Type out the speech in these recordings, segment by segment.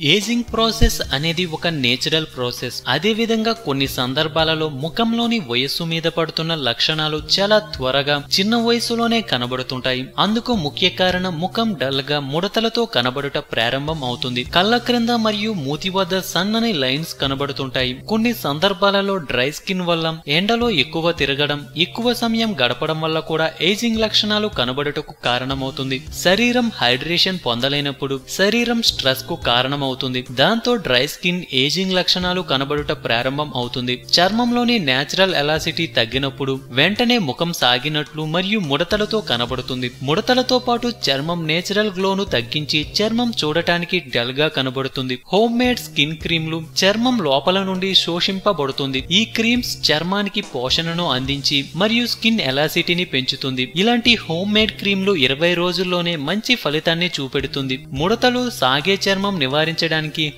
Ageing process అనేది ఒక natural process. అదే విధంగా కొన్ని సందర్భాలలో ముఖంలోని వయస్సు మీద పడుతున్న లక్షణాలు చాలా త్వరగా చిన్న వయసులోనే కనబడుతుంటాయి. అందుకు ముఖ్య కారణం ముఖం డల్ గా ముడతలతో కనబడుట ప్రారంభం అవుతుంది. కళ్ళ క్రింద మరియు మూతి వద్ద సన్నని లైన్స్ కనబడుతుంటాయి. కొన్ని సందర్భాలలో డ్రై స్కిన్ వల్ల, ఎండలో ఎక్కువ తిరగడం, ఎక్కువ సమయం గడపడం వల్ల కూడా ఏజింగ్ లక్షణాలు కనబడుటకు కారణమవుతుంది. శరీరం హైడ్రేషన్ పొందలేనప్పుడు శరీరం స్ట్రెస్ కు కారణమవుతుంది. దాంతో డ్రై స్కిన్ ఏజింగ్ లక్షణాలు కనబడుట ప్రారంభం అవుతుంది. చర్మంలోని నేచురల్ ఎలాసిటీ తగ్గినప్పుడు వెంటనే ముఖం సాగినట్లు మరియు ముడతలతో కనబడుతుంది. ముడతలతో పాటు చర్మం నేచురల్ గ్లోను తగ్గించి చర్మం చూడటానికి డల్ గా కనబడుతుంది. హోమ్ మేడ్ స్కిన్ క్రీమ్లు చర్మం లోపల నుండి శోషింపబడుతుంది. ఈ క్రీమ్స్ చర్మానికి పోషణను అందించి మరియు స్కిన్ ఎలాసిటీని పెంచుతుంది. ఇలాంటి హోమ్ మేడ్ క్రీమ్లు 20 రోజుల్లోనే మంచి ఫలితాన్ని చూపెడుతుంది. ముడతలు సాగే చర్మం నివారించడానికి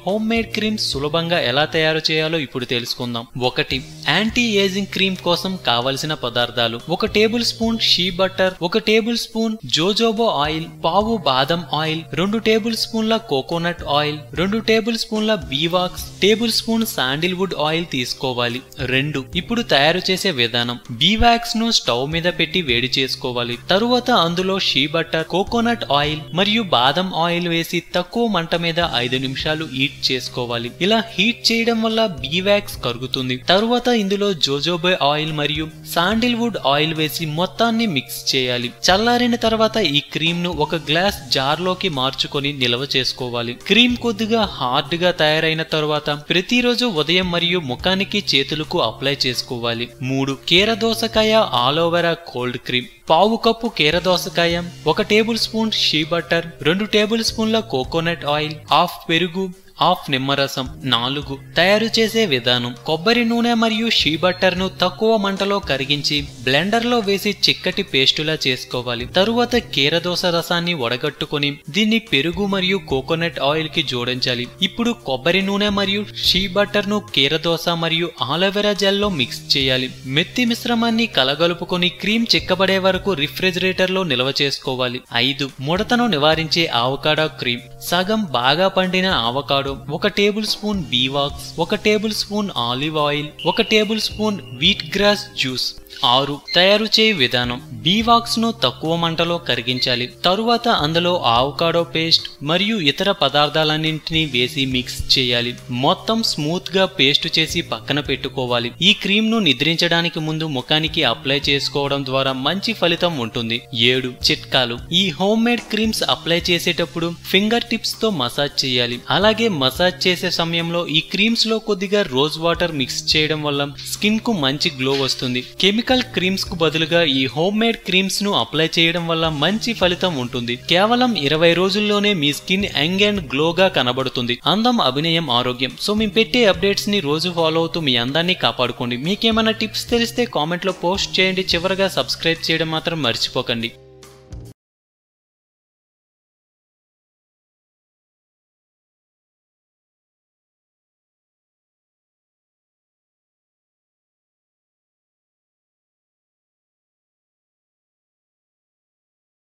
హోమ్ మేడ్ క్రీమ్స్ సులభంగా ఎలా తయారు చేయాలో ఇప్పుడు తెలుసుకుందాం. 1. యాంటీ ఏజింగ్ క్రీమ్ కోసం కావలసిన పదార్థాలు: 1 tablespoon shea butter, 1 table spoon jojoba oil, పావు బాదం ఆయిల్, 2 టేబుల్ స్పూన్ల కోకోనట్ ఆయిల్, 2 టేబుల్ స్పూన్ల బీవాక్స్, టేబుల్ స్పూన్ శాండిల్వుడ్ ఆయిల్ తీసుకోవాలి. 2. ఇప్పుడు తయారు చేసే విధానం: బీవాక్స్ ను స్టవ్ మీద పెట్టి వేడి చేసుకోవాలి. తరువాత అందులో షీ బటర్, కోకోనట్ ఆయిల్ మరియు బాదం ఆయిల్ వేసి తక్కువ మంట మీద 5 నిమిషాలు హీట్ చేసుకోవాలి. ఇలా హీట్ చేయడం వల్ల బీవాక్స్ కరుగుతుంది. తరువాత ఇందులో జోజోబా ఆయిల్ మరియు శాండిల్వుడ్ ఆయిల్ వేసి మొత్తాన్ని మిక్స్ చేయాలి. చల్లారిన తర్వాత ఈ క్రీమ్ ను ఒక గ్లాస్ జార్ లోకి మార్చుకొని నిల్వ చేసుకోవాలి. క్రీమ్ కొద్దిగా హార్డ్ గా తయారైన తరువాత ప్రతిరోజు ఉదయం మరియు ముఖానికి చేతులకు అప్లై చేసుకోవాలి. 3. కీరదోసకాయ ఆలోవెరా కోల్డ్ క్రీమ్. పావు కప్పు కీరదోసకాయ, 1 tablespoon shea butter, 2 table స్పూన్ల కోకోనట్ ఆయిల్, హాఫ్ పెరుగు, హాఫ్ నిమ్మరసం. 4. తయారు చేసే విధానం: కొబ్బరి నూనె మరియు షీ బటర్ ను తక్కువ మంటలో కరిగించి బ్లెండర్ లో వేసి చిక్కటి పేస్టులా చేసుకోవాలి. తరువాత కీరదోస రసాన్ని వడగట్టుకొని దీన్ని పెరుగు మరియు కోకోనట్ ఆయిల్ కి జోడించాలి. ఇప్పుడు కొబ్బరి నూనె మరియు షీ బటర్ ను కీరదోస మరియు ఆలోవెరా జెల్ లో మిక్స్ చేయాలి. మెత్తి మిశ్రమాన్ని కలగలుపుకొని క్రీమ్ చిక్కబడే వరకు రిఫ్రిజిరేటర్ లో నిల్వ చేసుకోవాలి. 5. ముడతను నివారించే ఆవకాడో క్రీమ్. సగం బాగా పండిన avocado, 1 tablespoon beeswax, 1 tablespoon olive oil, 1 tablespoon wheat grass juice. 6. తయారు చేయ విధానం: బీవాక్స్ ను తక్కువ మంటలో కరిగించాలి. తరువాత అందులో ఆవకాడో పేస్ట్ మరియు ఇతర పదార్థాలన్నింటినీ వేసి మిక్స్ చేయాలి. మొత్తం స్మూత్ గా పేస్ట్ చేసి పక్కన పెట్టుకోవాలి. ఈ క్రీమ్ ను నిద్రించడానికి ముందు ముఖానికి అప్లై చేసుకోవడం ద్వారా మంచి ఫలితం ఉంటుంది. 7. చిట్కాలు: ఈ హోమ్ మేడ్ క్రీమ్స్ అప్లై చేసేటప్పుడు ఫింగర్ టిప్స్ తో మసాజ్ చేయాలి. అలాగే మసాజ్ చేసే సమయంలో ఈ క్రీమ్స్ లో కొద్దిగా రోజ్ వాటర్ మిక్స్ చేయడం వల్ల స్కిన్ కు మంచి గ్లో వస్తుంది. కెమికల్ క్రీమ్స్ కు బదులుగా ఈ హోమ్ మేడ్ క్రీమ్స్ ను అప్లై చేయడం వల్ల మంచి ఫలితం ఉంటుంది. కేవలం 20 రోజుల్లోనే మీ స్కిన్ యంగ్ అండ్ గ్లోగా కనబడుతుంది. అందం, అభినయం, ఆరోగ్యం. సో మేము పెట్టే అప్డేట్స్ ని రోజు ఫాలో అవుతూ మీ అందాన్ని కాపాడుకోండి. మీకేమైనా టిప్స్ తెలిస్తే కామెంట్ లో పోస్ట్ చేయండి. చివరగా సబ్స్క్రైబ్ చేయడం మాత్రం మర్చిపోకండి.